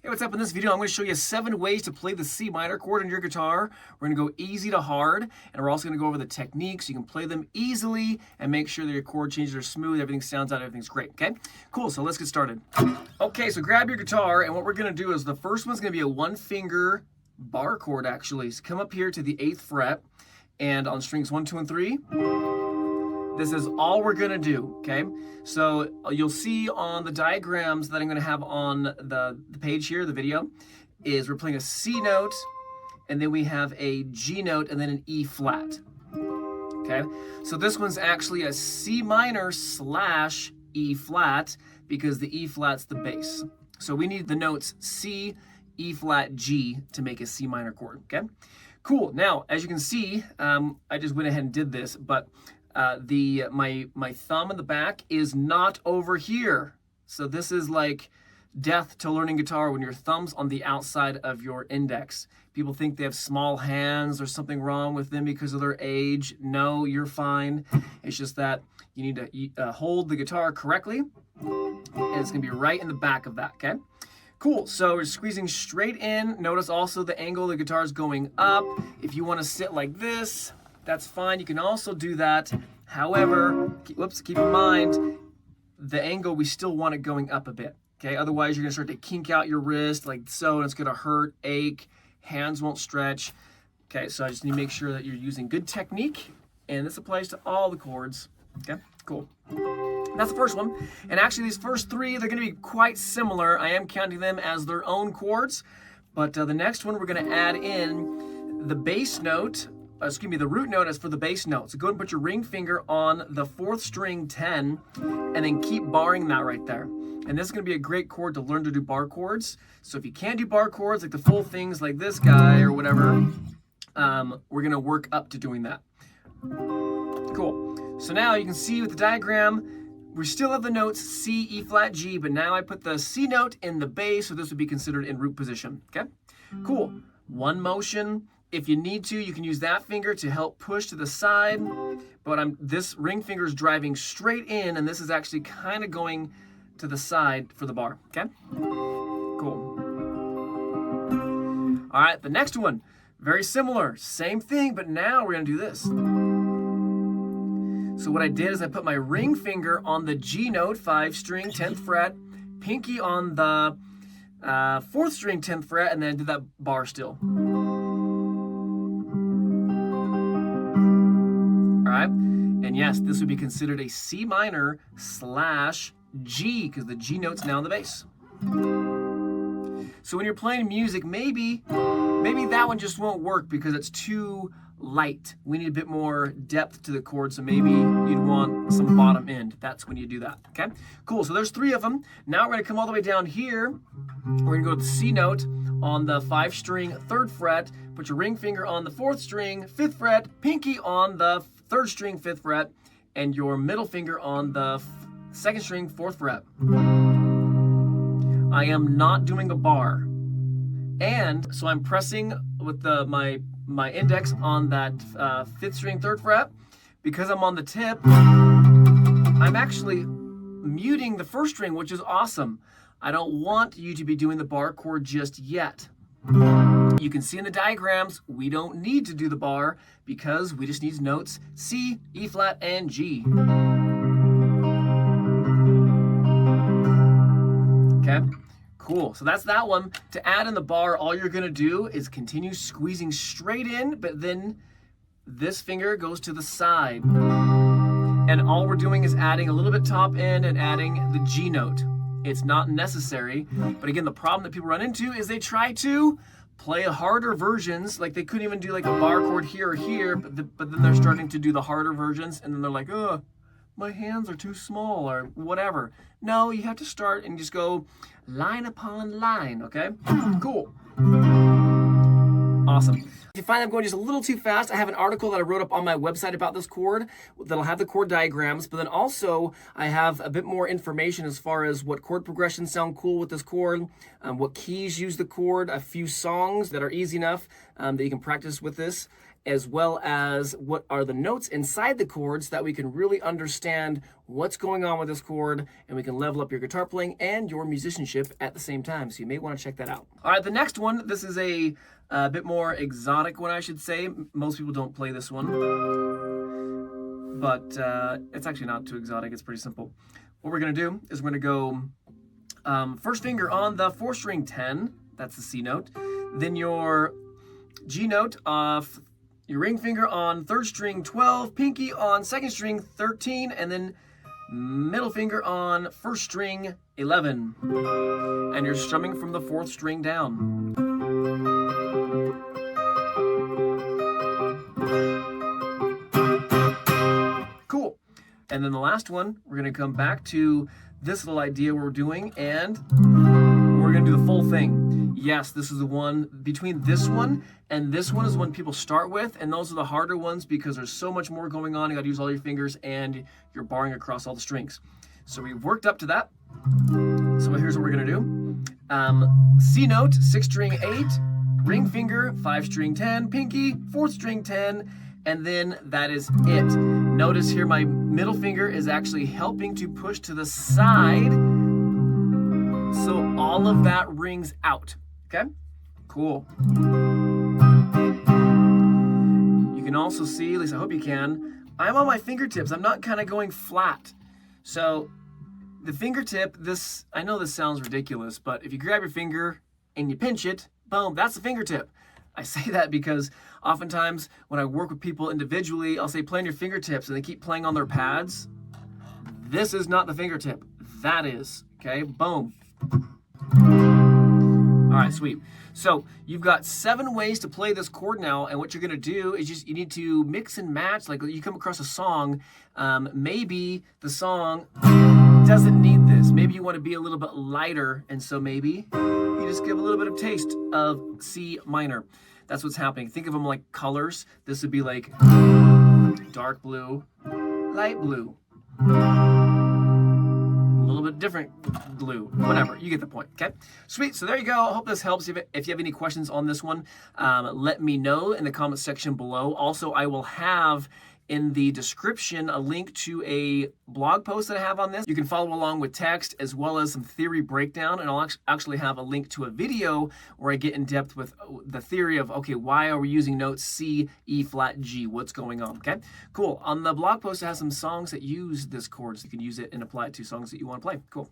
Hey, what's up? In this video, I'm going to show you 7 ways to play the C minor chord on your guitar. We're going to go easy to hard, and we're also going to go over the techniques so you can play them easily and make sure that your chord changes are smooth, everything sounds out, everything's great, okay? Cool, so let's get started. Okay, so grab your guitar, and what we're going to do is the first one's going to be a 1-finger bar chord, actually. So come up here to the 8th fret, and on strings 1, 2, and 3, this is all we're gonna do, okay? So you'll see on the diagrams that I'm gonna have on the page here, the video, is we're playing a C note, and then we have a G note, and then an E flat, okay? So this one's actually a C minor / E flat, because the E flat's the bass. So we need the notes C, E flat, G to make a C minor chord, okay? Cool, now, as you can see, I just went ahead and did this, but my thumb in the back is not over here. So this is like death to learning guitar when your thumb's on the outside of your index. People think they have small hands or something wrong with them because of their age. No, you're fine. It's just that you need to hold the guitar correctly, and it's gonna be right in the back of that, okay? Cool, so we're squeezing straight in. Notice also the angle of the guitar is going up. If you wanna sit like this, that's fine, you can also do that. However, keep in mind, the angle, we still want it going up a bit, okay? Otherwise, you're gonna start to kink out your wrist like so, and it's gonna hurt, ache, hands won't stretch. Okay, so I just need to make sure that you're using good technique, and this applies to all the chords, okay? Cool. That's the first one. And actually, these first 3, they're gonna be quite similar. I am counting them as their own chords, but the next one, we're gonna add in the bass note, the root note is for the bass note. So go ahead and put your ring finger on the 4th string 10, and then keep barring that right there. And this is gonna be a great chord to learn to do bar chords. So if you can't do bar chords, like the full things like this guy or whatever, we're gonna work up to doing that. Cool. So now you can see with the diagram, we still have the notes C, E flat, G, but now I put the C note in the bass, so this would be considered in root position, okay? Cool. One motion. If you need to, you can use that finger to help push to the side, but this ring finger is driving straight in, and this is actually kind of going to the side for the bar, okay? Cool. All right, the next one, very similar, same thing, but now we're gonna do this. So what I did is I put my ring finger on the G note, 5 string, 10th fret, pinky on the 4th string, 10th fret, and then I did that bar still. All right, and yes, this would be considered a C minor / G, because the G note's now in the bass. So when you're playing music, maybe that one just won't work because it's too light. We need a bit more depth to the chord, so maybe you'd want some bottom end. That's when you do that, okay? Cool, so there's 3 of them. Now we're gonna come all the way down here. We're gonna go to the C note on the 5 string, 3rd fret, put your ring finger on the 4th string, 5th fret, pinky on the 3rd string, 5th fret, and your middle finger on the 2nd string, 4th fret. I am not doing a bar. And so I'm pressing with my index on that 5th string, 3rd fret. Because I'm on the tip, I'm actually muting the 1st string, which is awesome. I don't want you to be doing the bar chord just yet. You can see in the diagrams, we don't need to do the bar because we just need notes C, E flat, and G. Okay, cool. So that's that one. To add in the bar, all you're gonna do is continue squeezing straight in, but then this finger goes to the side. And all we're doing is adding a little bit top end and adding the G note. It's not necessary, but again, the problem that people run into is they try to play harder versions, like they couldn't even do like a bar chord here or here, but then they're starting to do the harder versions, and then they're like, oh, my hands are too small or whatever. No, you have to start and just go line upon line, okay? Cool. Awesome. If you find I'm going just a little too fast, I have an article that I wrote up on my website about this chord that'll have the chord diagrams, but then also I have a bit more information as far as what chord progressions sound cool with this chord, what keys use the chord, a few songs that are easy enough that you can practice with this, as well as what are the notes inside the chord so that we can really understand what's going on with this chord, and we can level up your guitar playing and your musicianship at the same time. So you may want to check that out. All right, the next one, this is a bit more exotic one, I should say. Most people don't play this one, but it's actually not too exotic. It's pretty simple. What we're going to do is we're going to go first finger on the 4th string 10, that's the C note, then your G note off your ring finger on 3rd string 12, pinky on 2nd string 13, and then middle finger on 1st string 11. And you're strumming from the 4th string down. Cool. And then the last one, we're going to come back to this little idea we're doing, and we're going to do the full thing. Yes, this is the one, between this one and this one is the one people start with, and those are the harder ones because there's so much more going on. You got to use all your fingers and you're barring across all the strings. So we've worked up to that. So here's what we're going to do. C note, 6th string 8, ring finger, 5th string 10, pinky, 4th string 10, and then that is it. Notice here my middle finger is actually helping to push to the side, so all of that rings out. Okay, cool. You can also see, at least I hope you can, I'm on my fingertips. I'm not kind of going flat. So the fingertip, this, I know this sounds ridiculous, but if you grab your finger and you pinch it, boom, that's the fingertip. I say that because oftentimes when I work with people individually, I'll say play on your fingertips and they keep playing on their pads. This is not the fingertip. That is, okay, boom. All right, sweet. So you've got 7 ways to play this chord now, and what you're gonna do is just, you need to mix and match. Like you come across a song, maybe the song doesn't need this. Maybe you wanna be a little bit lighter, and so maybe you just give a little bit of taste of C minor. That's what's happening. Think of them like colors. This would be like dark blue, light blue, a little bit different blue, whatever. You get the point, okay? Sweet, so there you go. I hope this helps. If you have any questions on this one, let me know in the comment section below. Also, I will have in the description a link to a blog post that I have on this. You can follow along with text as well as some theory breakdown, and I'll actually have a link to a video where I get in depth with the theory of, okay, why are we using notes C, E flat, G? What's going on, okay? Cool. On the blog post, it has some songs that use this chord, so you can use it and apply it to songs that you want to play. Cool.